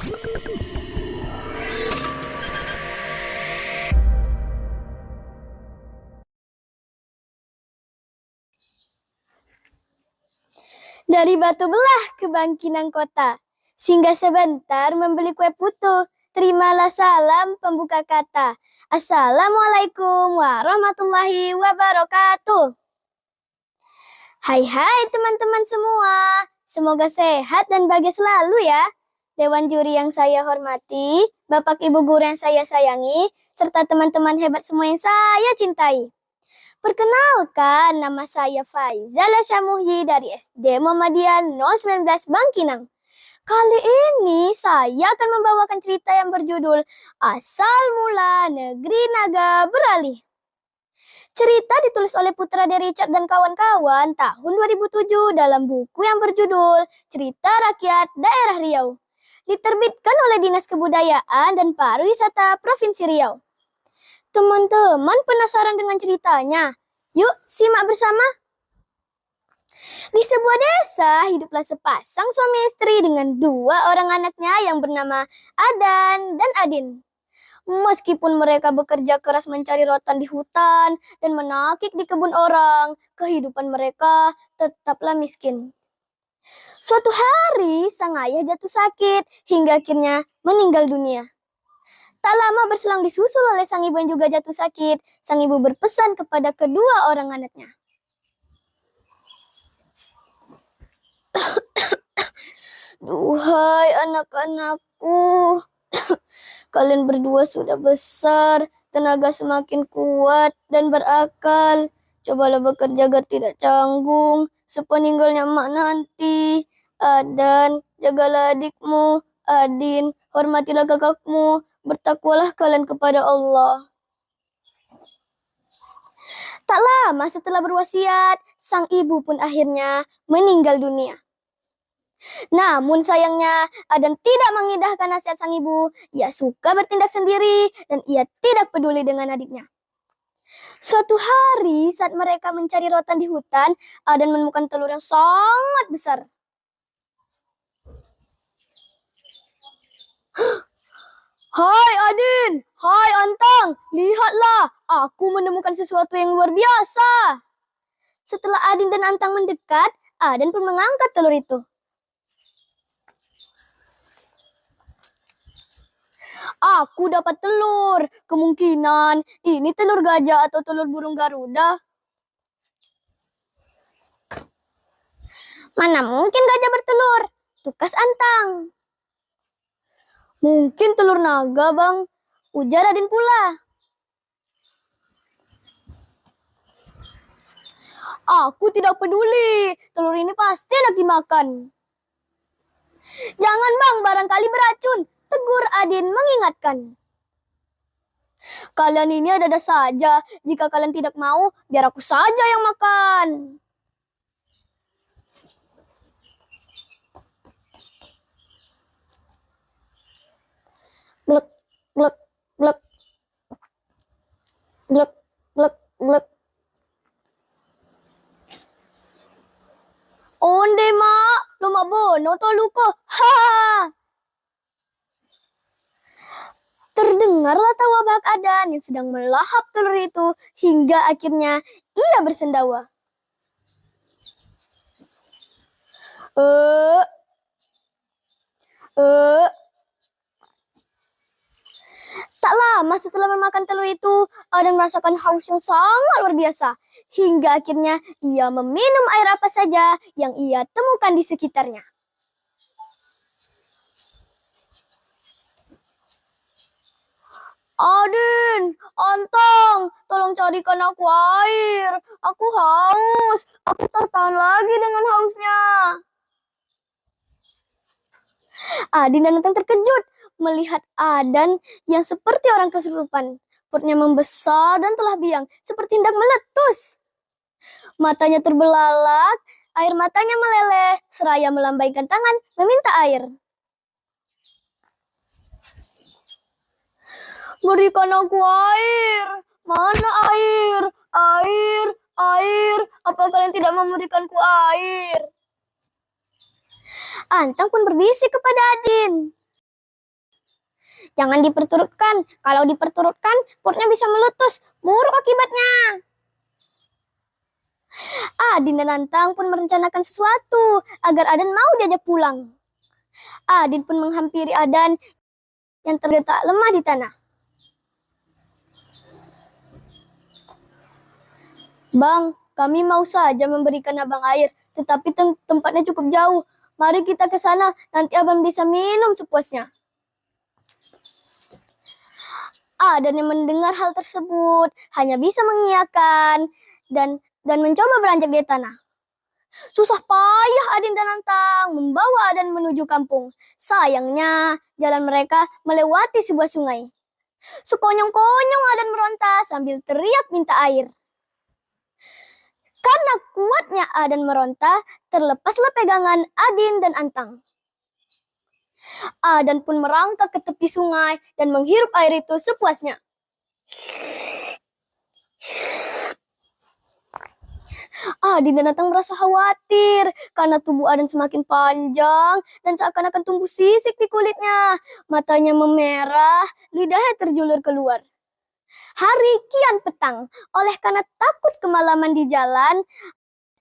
Dari Batu Belah ke Bangkinang Kota, singgah sebentar membeli kue putu. Terimalah salam pembuka kata. Assalamualaikum warahmatullahi wabarakatuh. Hai teman-teman semua. Semoga sehat dan bahagia selalu ya. Dewan juri yang saya hormati, Bapak Ibu guru yang saya sayangi, serta teman-teman hebat semua yang saya cintai. Perkenalkan, nama saya Faizal Asyamuhyi dari SD Muhammadiyah 019 Bangkinang. Kali ini saya akan membawakan cerita yang berjudul Asal Mula Negeri Naga Beralih. Cerita ditulis oleh Putra dari Richard dan kawan-kawan tahun 2007 dalam buku yang berjudul Cerita Rakyat Daerah Riau. Diterbitkan oleh Dinas Kebudayaan dan Pariwisata Provinsi Riau. Teman-teman penasaran dengan ceritanya? Yuk simak bersama. Di sebuah desa hiduplah sepasang suami istri dengan dua orang anaknya yang bernama Adan dan Adin. Meskipun mereka bekerja keras mencari rotan di hutan dan menakik di kebun orang, kehidupan mereka tetaplah miskin. Suatu hari sang ayah jatuh sakit hingga akhirnya meninggal dunia. Tak lama berselang disusul oleh sang ibu yang juga jatuh sakit. Sang ibu berpesan kepada kedua orang anaknya. Duhai anak-anakku, kalian berdua sudah besar, tenaga semakin kuat dan berakal. Cobalah bekerja agar tidak canggung, sepeninggalnya emak nanti. Adan, jagalah adikmu. Adin, hormatilah kakakmu. Bertakwalah kalian kepada Allah. Tak lama setelah berwasiat, sang ibu pun akhirnya meninggal dunia. Namun sayangnya, Adan tidak mengindahkan nasihat sang ibu. Ia suka bertindak sendiri dan ia tidak peduli dengan adiknya. Suatu hari saat mereka mencari rotan di hutan, Adan menemukan telur yang sangat besar. Hai Adin, hai Antang, lihatlah, aku menemukan sesuatu yang luar biasa. Setelah Adin dan Antang mendekat, Adan pun mengangkat telur itu. Aku dapat telur, kemungkinan ini telur gajah atau telur burung garuda. Mana mungkin gajah bertelur, tukas Antang. Mungkin telur naga, Bang, ujar Adin pula. Aku tidak peduli, telur ini pasti enak dimakan. Jangan Bang, barangkali beracun, tegur Adin mengingatkan. Kalian ini ada-ada saja, jika kalian tidak mau, biar aku saja yang makan. Blek, blek, blek. Blek, blek, blek. Onde mak, luma bono to luko. Ha! Terdengarlah tawa Bak Adan yang sedang melahap telur itu hingga akhirnya ia bersendawa. Tak lama setelah memakan telur itu, Adan merasakan haus yang sangat luar biasa. Hingga akhirnya ia meminum air apa saja yang ia temukan di sekitarnya. Adin, Antang, tolong carikan aku air. Aku haus. Aku tak tahan lagi dengan hausnya. Adin dan Antang terkejut melihat Adan yang seperti orang kesurupan. Perutnya membesar dan telah biang, seperti hendak meletus. Matanya terbelalak, air matanya meleleh, seraya melambaikan tangan meminta air. Berikan aku air. Mana air? Air, air. Apa kalian tidak memberikanku air? Antang pun berbisik kepada Adin. Jangan diperturutkan. Kalau diperturutkan, perutnya bisa meletus. Buruk akibatnya. Adin dan Antang pun merencanakan sesuatu agar Adan mau diajak pulang. Adin pun menghampiri Adan yang terletak lemah di tanah. Bang, kami mau saja memberikan abang air, tetapi tempatnya cukup jauh. Mari kita ke sana, nanti abang bisa minum sepuasnya. Adan yang mendengar hal tersebut hanya bisa mengiyakan dan mencoba beranjak dari tanah. Susah payah Adin dan Antang membawa Adan menuju kampung. Sayangnya jalan mereka melewati sebuah sungai. Sekonyong-konyong Adan meronta sambil teriak minta air. Karena kuatnya Adan meronta, terlepaslah pegangan Adin dan Antang. Adan pun merangkak ke tepi sungai dan menghirup air itu sepuasnya. Adin dan Antang merasa khawatir karena tubuh Adan semakin panjang dan seakan-akan tumbuh sisik di kulitnya. Matanya memerah, lidahnya terjulur keluar. Hari kian petang, oleh karena takut kemalaman di jalan,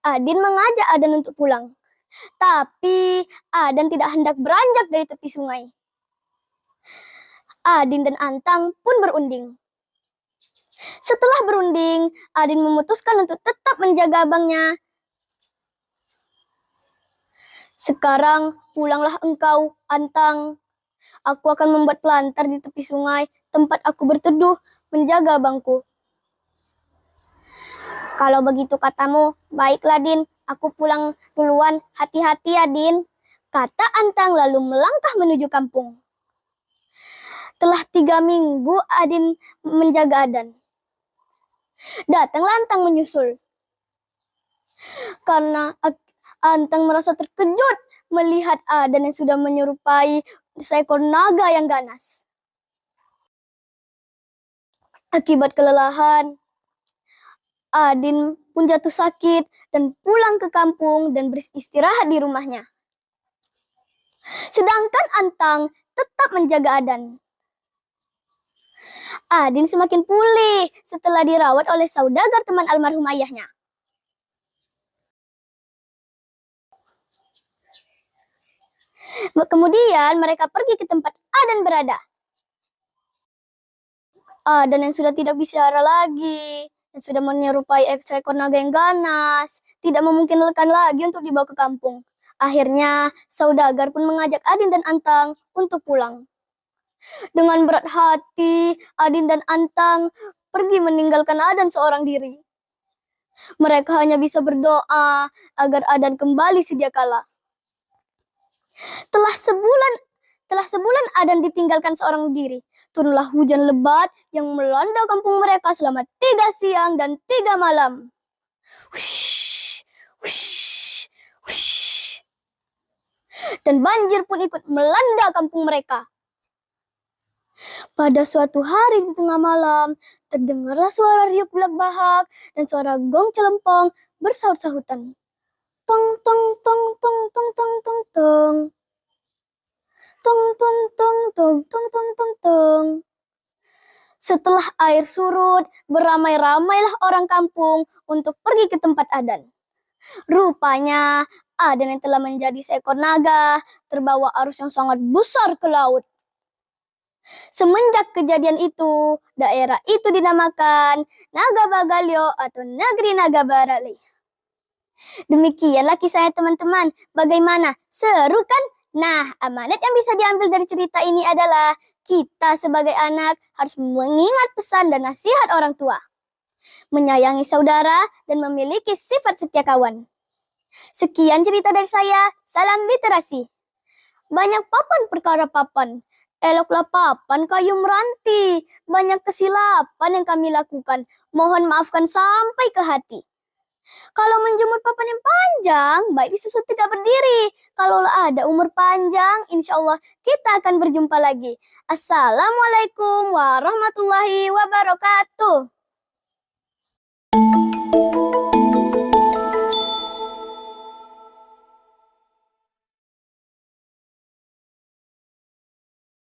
Adin mengajak Adan untuk pulang. Tapi Adan tidak hendak beranjak dari tepi sungai. Adin dan Antang pun berunding. Setelah berunding, Adin memutuskan untuk tetap menjaga abangnya. Sekarang pulanglah engkau, Antang. Aku akan membuat pelantar di tepi sungai, tempat aku berteduh, menjaga abangku. Kalau begitu katamu, baiklah Din, aku pulang duluan, hati-hati ya Din. Kata Antang lalu melangkah menuju kampung. Telah 3 minggu Adin menjaga Adan. Datanglah Antang menyusul. Karena Antang merasa terkejut melihat Adan yang sudah menyerupai seekor naga yang ganas. Akibat kelelahan, Adin pun jatuh sakit dan pulang ke kampung dan beristirahat di rumahnya. Sedangkan Antang tetap menjaga Adan. Adin semakin pulih setelah dirawat oleh saudagar teman almarhum ayahnya. Kemudian mereka pergi ke tempat Adan berada. Adan yang sudah tidak bicara lagi, yang sudah menyerupai seekor naga yang ganas, tidak memungkinkan lagi untuk dibawa ke kampung. Akhirnya, saudagar pun mengajak Adin dan Antang untuk pulang. Dengan berat hati, Adin dan Antang pergi meninggalkan Adan seorang diri. Mereka hanya bisa berdoa agar Adan kembali sedia kala. Telah sebulan Adan ditinggalkan seorang diri. Turunlah hujan lebat yang melanda kampung mereka selama 3 siang dan 3 malam. Wush, wush, wush. Dan banjir pun ikut melanda kampung mereka. Pada suatu hari di tengah malam, terdengarlah suara riuh belak-bahak dan suara gong celempong bersaut-sahutan. Tong tong tong tong tong tong tong tong. Tong tong tong tong tong tong tong tong. Setelah air surut, beramai-ramailah orang kampung untuk pergi ke tempat Adan. Rupanya Adan yang telah menjadi seekor naga terbawa arus yang sangat besar ke laut. Semenjak kejadian itu, daerah itu dinamakan Nagabagalyo atau Negeri Naga Barale. Demikianlah kisahnya teman-teman. Bagaimana? Seru kan? Nah, amanat yang bisa diambil dari cerita ini adalah kita sebagai anak harus mengingat pesan dan nasihat orang tua. Menyayangi saudara dan memiliki sifat setia kawan. Sekian cerita dari saya. Salam literasi. Banyak papan perkara papan. Eloklah papan kayu meranti. Banyak kesilapan yang kami lakukan. Mohon maafkan sampai ke hati. Kalau menjemur papan yang panjang, baik disusun tidak berdiri. Kalau ada umur panjang, insya Allah kita akan berjumpa lagi. Assalamualaikum warahmatullahi wabarakatuh.